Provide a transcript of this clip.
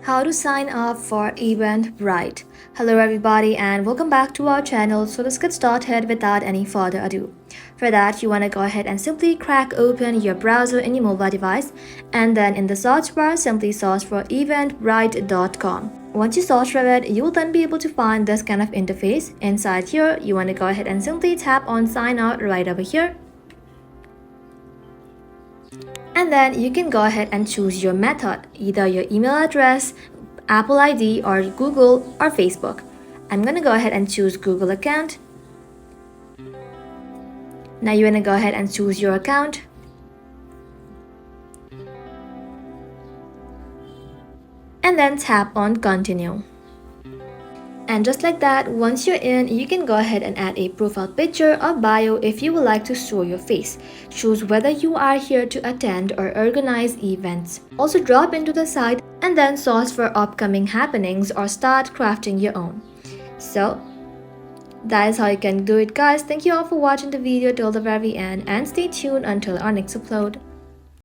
How to sign up for Eventbrite. Hello everybody and welcome back to our channel. So let's get started without any further ado. For that, you want to go ahead and simply crack open your browser in your mobile device, and then in the search bar simply search for eventbrite.com. Once you search for it, you will then be able to find this kind of interface. Inside here, you want to go ahead and simply tap on sign out right over here. And then you can go ahead and choose your method, either your email address, Apple ID, or Google or Facebook. I'm going to go ahead and choose Google account. Now you want to go ahead and choose your account. And then tap on continue. And just like that, once you're in, you can go ahead and add a profile picture or bio if you would like to show your face. Choose whether you are here to attend or organize events. Also drop into the site and then search for upcoming happenings or start crafting your own. So that is how you can do it, guys. Thank you all for watching the video till the very end and stay tuned until our next upload.